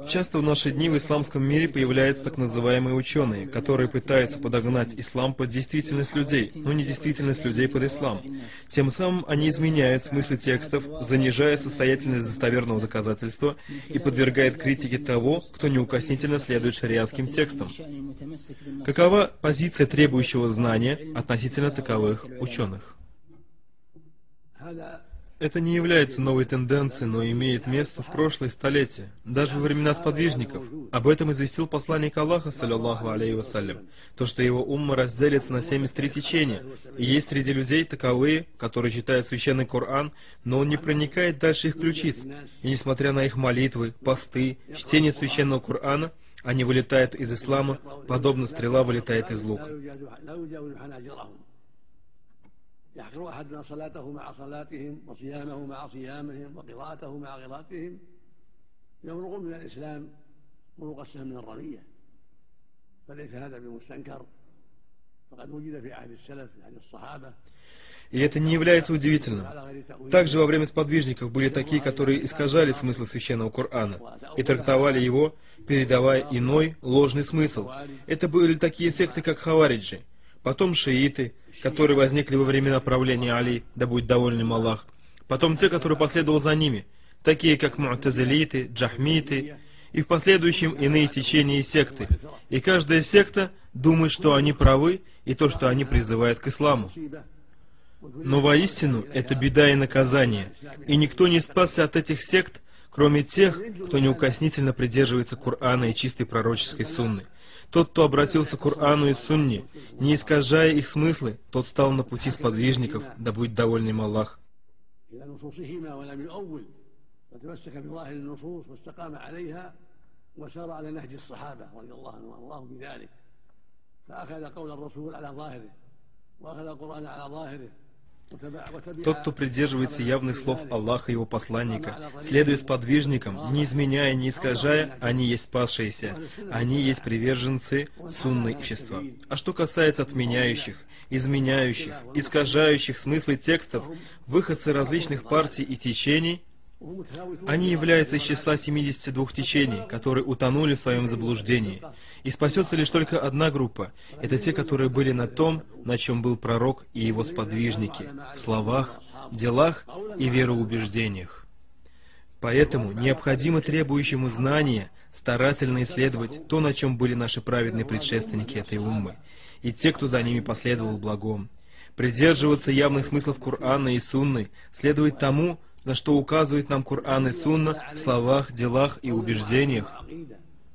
Часто в наши дни в исламском мире появляются так называемые ученые, которые пытаются подогнать ислам под действительность людей, но не действительность людей под ислам. Тем самым они изменяют смыслы текстов, занижая состоятельность достоверного доказательства и подвергают критике того, кто неукоснительно следует шариатским текстам. Какова позиция требующего знания относительно таковых ученых? Это не является новой тенденцией, но имеет место в прошлые столетия, даже во времена сподвижников. Об этом известил посланник Аллаха, саллаллаху алейхи вассалям, то, что его умма разделится на 73 течения, и есть среди людей таковые, которые читают священный Коран, но он не проникает дальше их ключиц, и несмотря на их молитвы, посты, чтение священного Корана, они вылетают из ислама, подобно стрела вылетает из лука. يحقر أحدنا صلاته مع صلاتهم وصيامه مع صيامهم وقراءته مع قراءتهم يمرق من الإسلام مروق السهم من الرمية فليس هذا بمستنكر فقد وجد في عهد السلف في عهد الصحابة. И это не является удивительным. Также во время сподвижников были такие, которые искажали смысл священного Корана и трактовали его, передавая иной, ложный смысл. Это были такие секты, как хавариджи, потом шииты, которые возникли во времена правления Али, да будет доволен им Аллах, потом те, которые последовали за ними, такие как му'тазилиты, джахмиты, и в последующем иные течения и секты. И каждая секта думает, что они правы, и то, что они призывают к исламу. Но воистину это беда и наказание, и никто не спасся от этих сект, кроме тех, кто неукоснительно придерживается Корана и чистой пророческой сунны. Тот, кто обратился к Корану и Сунне, не искажая их смыслы, тот стал на пути сподвижников, да будет доволен им Аллах. Тот, кто придерживается явных слов Аллаха и Его посланника, следуя сподвижникам, не изменяя, не искажая, они есть спасшиеся, они есть приверженцы сунны общества. А что касается отменяющих, изменяющих, искажающих смыслы текстов, выходцы различных партий и течений, они являются из числа 72 течений, которые утонули в своем заблуждении. И спасется лишь только одна группа. Это те, которые были на том, на чем был пророк и его сподвижники, в словах, делах и вероубеждениях. Поэтому необходимо требующему знания старательно исследовать то, на чем были наши праведные предшественники этой уммы, и те, кто за ними последовал в благом. Придерживаться явных смыслов Корана и Сунны, следовать тому, на что указывает нам Коран и Сунна в словах, делах и убеждениях.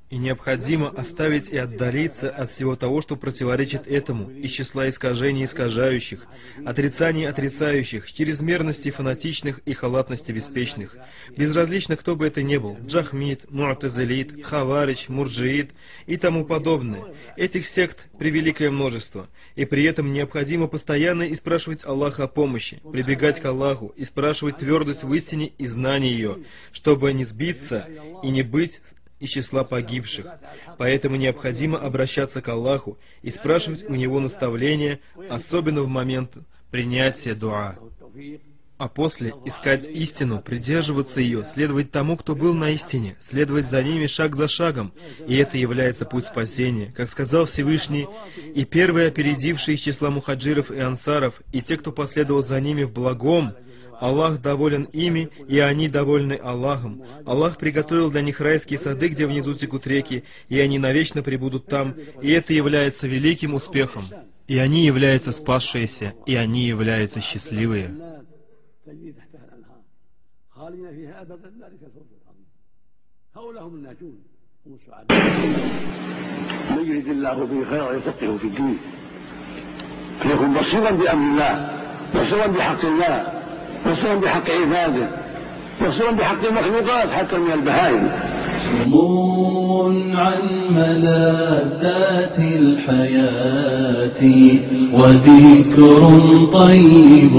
И необходимо оставить и отдалиться от всего того, что противоречит этому, из числа искажений искажающих, отрицаний отрицающих, чрезмерности фанатичных и халатности беспечных. Безразлично, кто бы это ни был, джахмит, му'тазилит, хаварич, мурджиит и тому подобное. Этих сект превеликое множество, и при этом необходимо постоянно испрашивать Аллаха о помощи, прибегать к Аллаху и спрашивать твердость в истине и знание ее, чтобы не сбиться и не быть из числа погибших. Поэтому необходимо обращаться к Аллаху и спрашивать у Него наставления, особенно в момент принятия дуа. А после искать истину, придерживаться ее, следовать тому, кто был на истине, следовать за ними шаг за шагом. И это является путь спасения. Как сказал Всевышний, и первые опередившие из числа мухаджиров и ансаров, и те, кто последовал за ними в благом, Аллах доволен ими, и они довольны Аллахом. Аллах приготовил для них райские сады, где внизу текут реки, и они навечно пребудут там, и это является великим успехом. И они являются спасшиеся, и они являются счастливые. بصيرا بحق عباده بصيرا بحق المخلوقات حتى من البهائم. سمو عن ملذات الحياة وذكر طيب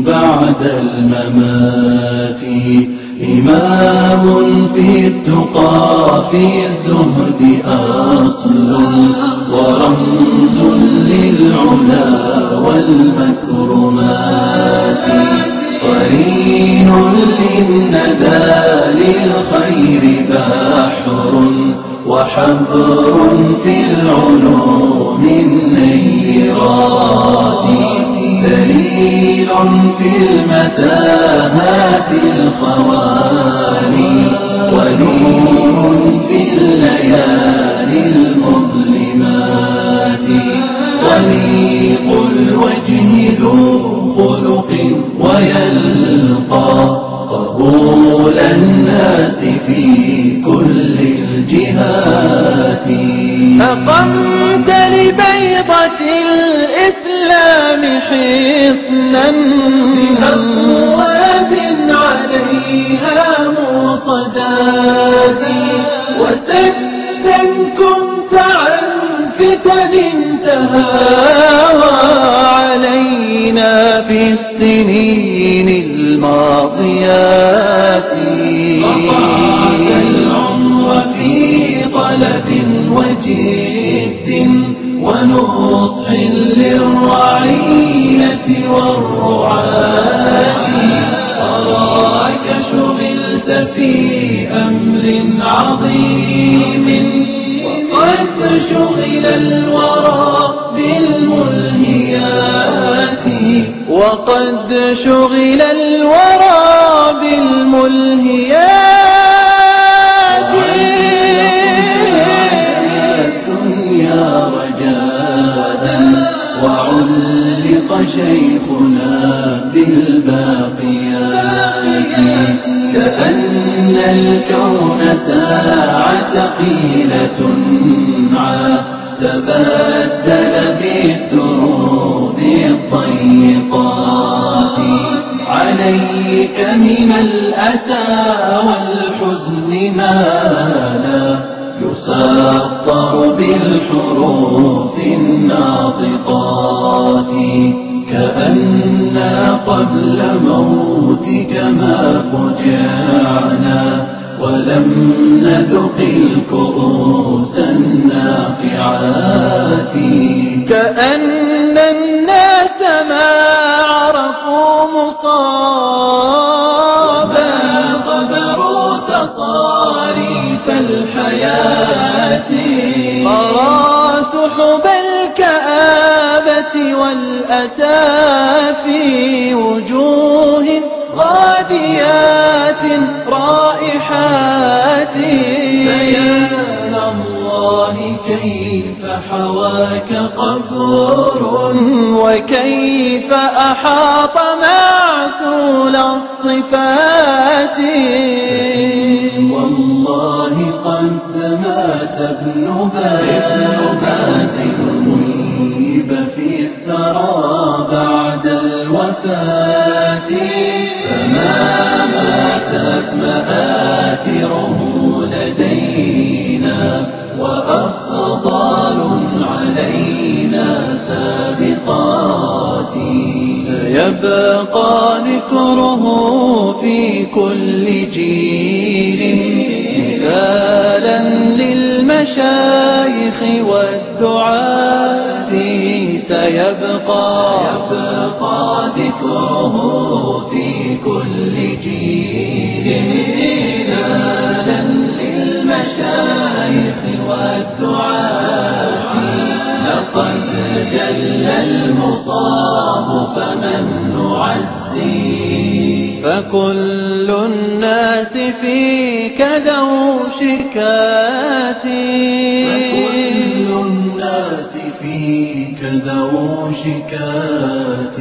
بعد الممات إمام في التقى في الزهد أصل ورمز للعلا والمكرمات قرين للندى للخير باح بحر وحبر في العلوم النيرات، دليل في المتاهات الخوالي، ونور في الليالي المظلمات، وليق الوجه ذو خلق ويلقى قبول الناس في كل الجهات. أقمت لبيضة الإسلام حصنا بأبواب عليها موصدات، وسدا كنت عن فتن تهاوى علينا في السنين الماضيات. قطعت العمر في طلب وجد ونصح للرعية والرعاة، أراك شغلت في أمر عظيم، وقد شغل الورى بالملهيات، وقد شغل الورى بالملهيات. الدنيا وجادا وعلق شيخنا بالباقيات، كأن الكون ساعة قيلة تبدل بالدروب الضيقات، عليك من الأسى والحزن ما لا يسطر بالحروف الناطقات، كأننا قبل موتك ما فجعنا ولم نذق الكؤوس الناقعات، كأن الناس ما عرفوا مصابا خبروا تصاريف الحياة، قرى سحب الكآبة والأسى في وجوه غاديات رائحات. فيا الله كيف حواك قبر، وكيف أحاط معسول الصفات. والله قد مات ابن باز منيب في الثرى بعد الوفاة، فما ماتت مآثره لدينا وأفضال علينا سابقات، سيبقى ذكره في كل جيل مثالا للمشايخ والدعاة، سيبقى ذكره في كل جيل مثالا للمشايخ والدعاة، لقد جل المصاب فمن نعزي، فكل الناس فيك ذو شكات، فكل الناس فيك ذو شكات.